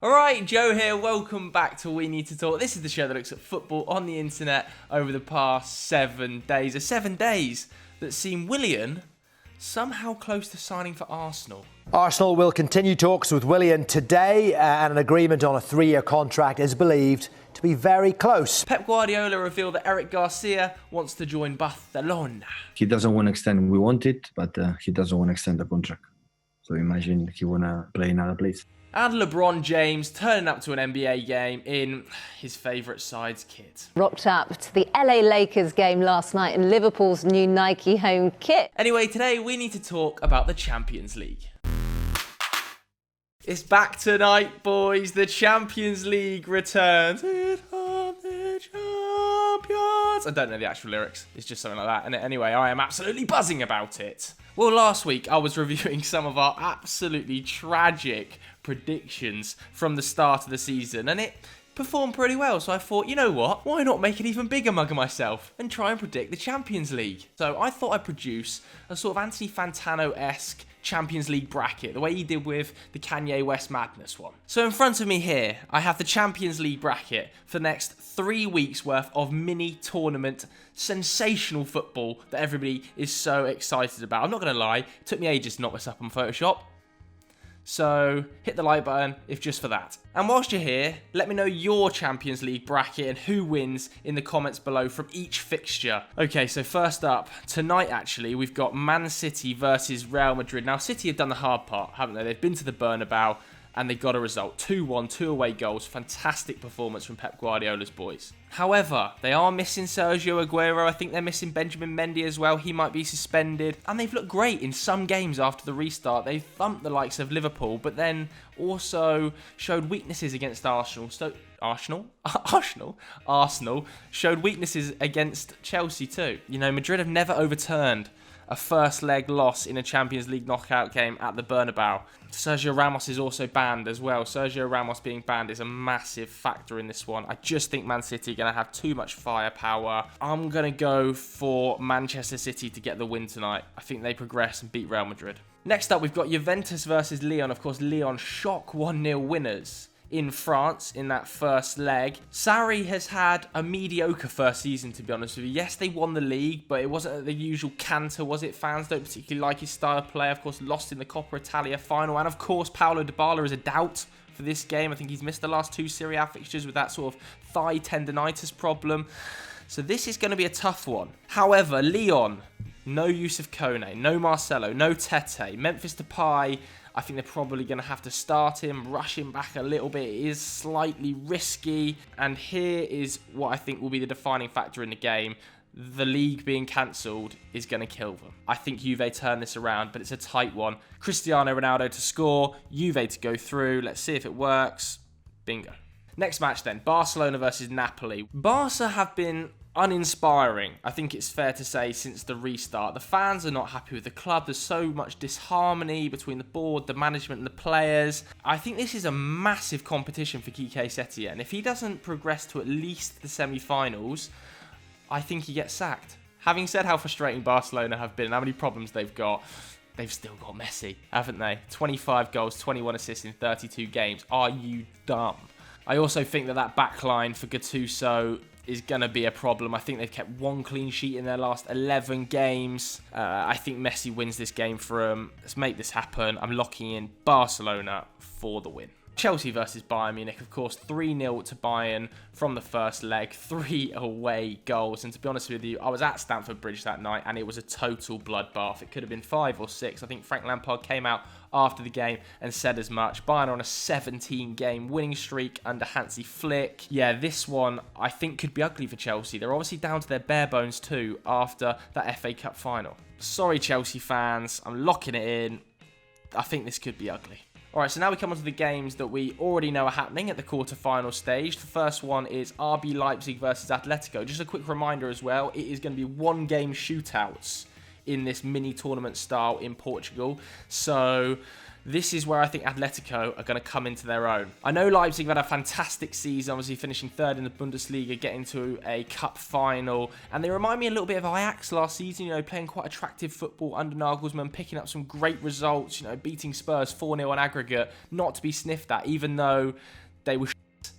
Alright, Joe here, welcome back to We Need to Talk. This is the show that looks at football on the internet over the past 7 days. 7 days that seem Willian somehow close to signing for Arsenal. Arsenal will continue talks with Willian today and an agreement on a 3-year contract is believed to be very close. Pep Guardiola revealed that Eric Garcia wants to join Barcelona. He doesn't want to extend. We want it, but he doesn't want to extend the contract. So imagine he want to play in other place. And LeBron James turning up to an NBA game in his favourite side's kit. Rocked up to the LA Lakers game last night in Liverpool's new Nike home kit. Anyway, today we need to talk about the Champions League. It's back tonight, boys. The Champions League returns. Hit on the champions. I don't know the actual lyrics. It's just something like that. And anyway, I am absolutely buzzing about it. Well, last week I was reviewing some of our absolutely tragic predictions from the start of the season, and it performed pretty well. So I thought, you know what? Why not make an even bigger mug of myself and try and predict the Champions League? So I thought I'd produce a sort of Anthony Fantano-esque Champions League bracket, the way he did with the Kanye West Madness one. So in front of me here, I have the Champions League bracket for the next 3 weeks worth of mini tournament sensational football that everybody is so excited about. I'm not going to lie, it took me ages to knock this up on Photoshop. So hit the like button if just for that. And whilst you're here, let me know your Champions League bracket and who wins in the comments below from each fixture. Okay, so first up, tonight actually, we've got Man City versus Real Madrid. Now, City have done the hard part, haven't they? They've been to the Bernabeu and they got a result. 2-1, 2 away goals. Fantastic performance from Pep Guardiola's boys. However, they are missing Sergio Aguero. I think they're missing Benjamin Mendy as well. He might be suspended. And they've looked great in some games after the restart. They thumped the likes of Liverpool, but then also showed weaknesses against Arsenal. So Arsenal showed weaknesses against Chelsea too. You know, Madrid have never overturned a first leg loss in a Champions League knockout game at the Bernabeu. Sergio Ramos is also banned as well. Sergio Ramos being banned is a massive factor in this one. I just think Man City are going to have too much firepower. I'm going to go for Manchester City to get the win tonight. I think they progress and beat Real Madrid. Next up, we've got Juventus versus Lyon. Of course, Lyon shock 1-0 winners in France in that first leg. Sarri has had a mediocre first season, to be honest with you. Yes, they won the league, but it wasn't the usual canter, was it? Fans don't particularly like his style of play. Of course, lost in the Coppa Italia final. And of course, Paulo Dybala is a doubt for this game. I think he's missed the last 2 Serie A fixtures with that sort of thigh tendonitis problem. So this is going to be a tough one. However, Lyon, no use of Kone, no Marcelo, no Tete, Memphis Depay, I think they're probably going to have to start him, rush him back a little bit. It is slightly risky. And here is what I think will be the defining factor in the game. The league being cancelled is going to kill them. I think Juve turn this around, but it's a tight one. Cristiano Ronaldo to score, Juve to go through. Let's see if it works. Bingo. Next match then, Barcelona versus Napoli. Barca have been uninspiring, I think it's fair to say, since the restart. The fans are not happy with the club. There's so much disharmony between the board, the management and the players. I think this is a massive competition for Quique Setien. If he doesn't progress to at least the semi-finals, I think he gets sacked. Having said how frustrating Barcelona have been and how many problems they've got, they've still got Messi, haven't they? 25 goals, 21 assists in 32 games. Are you dumb? I also think that back line for Gattuso is going to be a problem. I think they've kept 1 clean sheet in their last 11 games. I think Messi wins this game for them. Let's make this happen. I'm locking in Barcelona for the win. Chelsea versus Bayern Munich, of course, 3-0 to Bayern from the first leg, 3 away goals. And to be honest with you, I was at Stamford Bridge that night and it was a total bloodbath. It could have been 5 or 6. I think Frank Lampard came out after the game and said as much. Bayern are on a 17-game winning streak under Hansi Flick. Yeah, this one I think could be ugly for Chelsea. They're obviously down to their bare bones too after that FA Cup final. Sorry, Chelsea fans. I'm locking it in. I think this could be ugly. Alright, so now we come on to the games that we already know are happening at the quarter-final stage. The first one is RB Leipzig versus Atletico. Just a quick reminder as well, it is going to be 1-game shootouts in this mini tournament style in Portugal. So This is where I think Atletico are going to come into their own. I know Leipzig have had a fantastic season, obviously finishing third in the Bundesliga, getting to a cup final, and they remind me a little bit of Ajax last season, you know, playing quite attractive football under Nagelsmann, picking up some great results, you know, beating Spurs 4-0 on aggregate, not to be sniffed at, even though they were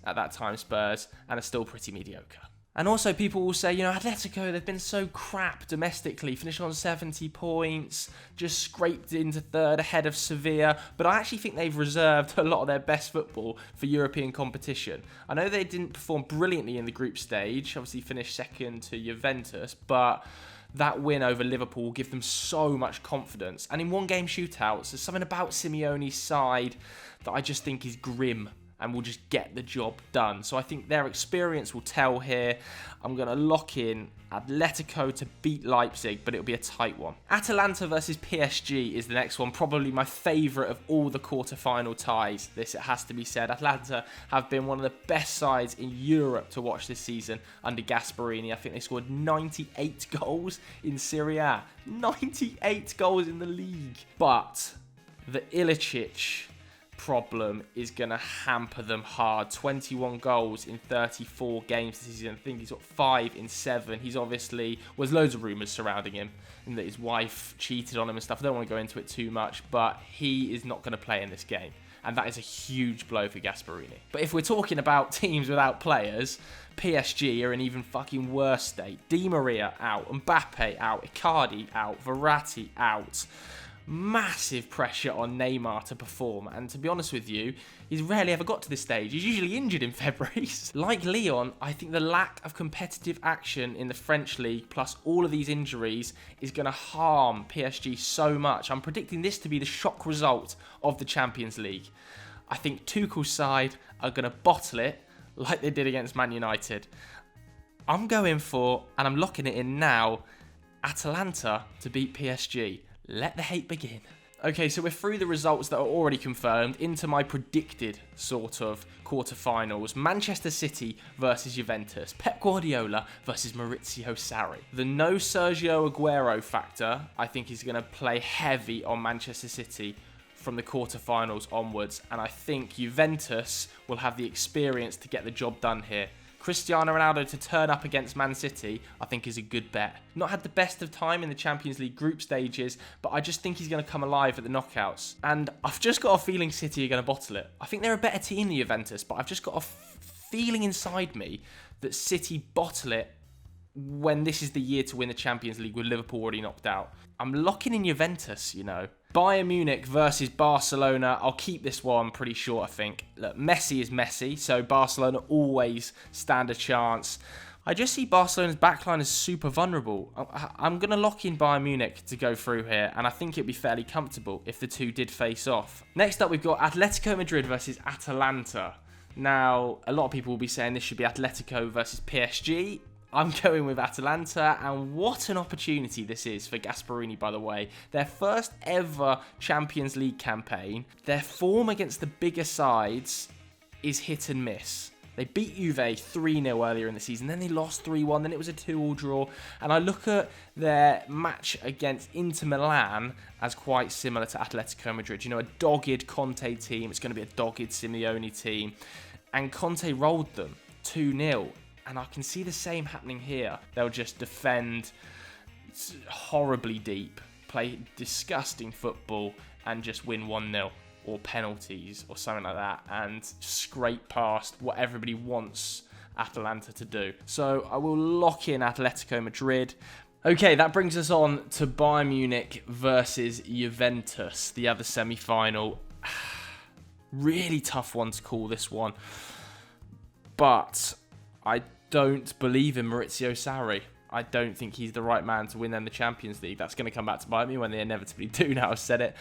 at that time, Spurs, and are still pretty mediocre. And also people will say, you know, Atletico, they've been so crap domestically, finishing on 70 points, just scraped into third ahead of Sevilla. But I actually think they've reserved a lot of their best football for European competition. I know they didn't perform brilliantly in the group stage, obviously finished second to Juventus, but that win over Liverpool will give them so much confidence. And in one-game shootouts, there's something about Simeone's side that I just think is grim and will just get the job done. So I think their experience will tell here. I'm going to lock in Atletico to beat Leipzig, but it'll be a tight one. Atalanta versus PSG is the next one, probably my favourite of all the quarter-final ties. This, it has to be said. Atalanta have been one of the best sides in Europe to watch this season under Gasperini. I think they scored 98 goals in Serie A. 98 goals in the league. But the Ilicic problem is going to hamper them hard. 21 goals in 34 games this season. I think he's got 5 in 7. He's obviously, there's loads of rumours surrounding him and that his wife cheated on him and stuff. I don't want to go into it too much, but he is not going to play in this game. And that is a huge blow for Gasperini. But if we're talking about teams without players, PSG are in even fucking worse state. Di Maria out, Mbappe out, Icardi out, Verratti out. Massive pressure on Neymar to perform, and to be honest with you, he's rarely ever got to this stage. He's usually injured in February. Like Lyon, I think the lack of competitive action in the French league, plus all of these injuries, is going to harm PSG so much. I'm predicting this to be the shock result of the Champions League. I think Tuchel's side are going to bottle it like they did against Man United. I'm going for, and I'm locking it in now, Atalanta to beat PSG. Let the hate begin. Okay, so we're through the results that are already confirmed into my predicted sort of quarterfinals. Manchester City versus Juventus. Pep Guardiola versus Maurizio Sarri. The no Sergio Aguero factor, I think, is going to play heavy on Manchester City from the quarterfinals onwards. And I think Juventus will have the experience to get the job done here. Cristiano Ronaldo to turn up against Man City, I think, is a good bet. Not had the best of time in the Champions League group stages, but I just think he's going to come alive at the knockouts. And I've just got a feeling City are going to bottle it. I think they're a better team than Juventus, but I've just got a feeling inside me that City bottle it when this is the year to win the Champions League with Liverpool already knocked out. I'm locking in Juventus, you know. Bayern Munich versus Barcelona. I'll keep this one pretty short, I think. Look, Messi is Messi, so Barcelona always stand a chance. I just see Barcelona's backline as super vulnerable. I'm going to lock in Bayern Munich to go through here, and I think it'd be fairly comfortable if the two did face off. Next up, we've got Atletico Madrid versus Atalanta. Now, a lot of people will be saying this should be Atletico versus PSG. I'm going with Atalanta, and what an opportunity this is for Gasperini, by the way. Their first ever Champions League campaign. Their form against the bigger sides is hit and miss. They beat Juve 3-0 earlier in the season, then they lost 3-1, then it was a 2-2 draw. And I look at their match against Inter Milan as quite similar to Atletico Madrid. You know, a dogged Conte team. It's going to be a dogged Simeone team. And Conte rolled them 2-0. And I can see the same happening here. They'll just defend horribly deep, play disgusting football, and just win 1-0 or penalties or something like that, and scrape past what everybody wants Atalanta to do. So I will lock in Atletico Madrid. Okay, that brings us on to Bayern Munich versus Juventus, the other semi-final. Really tough one to call, this one. But I don't believe in Maurizio Sarri. I don't think he's the right man to win them the Champions League. That's going to come back to bite me when they inevitably do, now I've said it.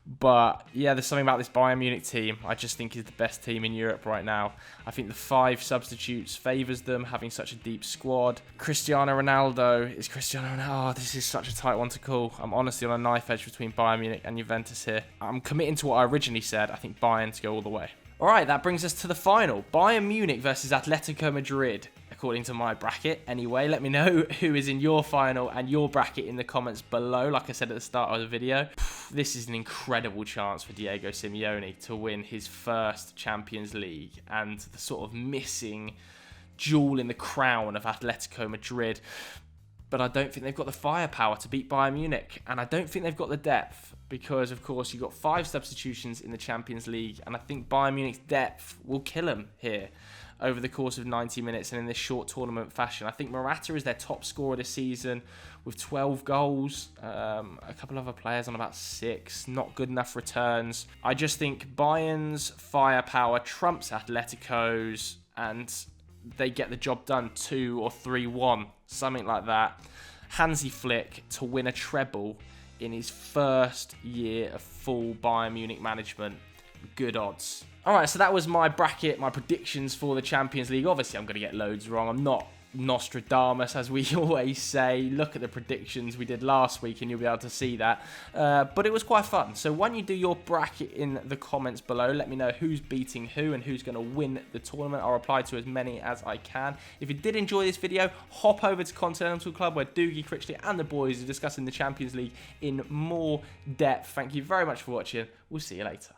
But yeah, there's something about this Bayern Munich team I just think is the best team in Europe right now. I think the 5 substitutes favours them, having such a deep squad. Cristiano Ronaldo is Cristiano Ronaldo. Oh, this is such a tight one to call. I'm honestly on a knife edge between Bayern Munich and Juventus here. I'm committing to what I originally said. I think Bayern to go all the way. Alright, that brings us to the final. Bayern Munich versus Atletico Madrid. A according to my bracket. Anyway, let me know who is in your final and your bracket in the comments below. Like I said at the start of the video, this is an incredible chance for Diego Simeone to win his first Champions League, and the sort of missing jewel in the crown of Atletico Madrid. But I don't think they've got the firepower to beat Bayern Munich, and I don't think they've got the depth, because of course you've got 5 substitutions in the Champions League, and I think Bayern Munich's depth will kill them here over the course of 90 minutes and in this short tournament fashion. I think Morata is their top scorer this season with 12 goals, a couple other players on about 6, not good enough returns. I just think Bayern's firepower trumps Atletico's, and they get the job done 2 or 3-1, something like that. Hansi Flick to win a treble in his first year of full Bayern Munich management. Good odds. Alright, so that was my bracket, my predictions for the Champions League. Obviously, I'm going to get loads wrong. I'm not Nostradamus, as we always say. Look at the predictions we did last week and you'll be able to see that. But it was quite fun. So when you do your bracket in the comments below, let me know who's beating who and who's going to win the tournament. I'll reply to as many as I can. If you did enjoy this video, hop over to Continental Club, where Doogie, Critchley and the boys are discussing the Champions League in more depth. Thank you very much for watching. We'll see you later.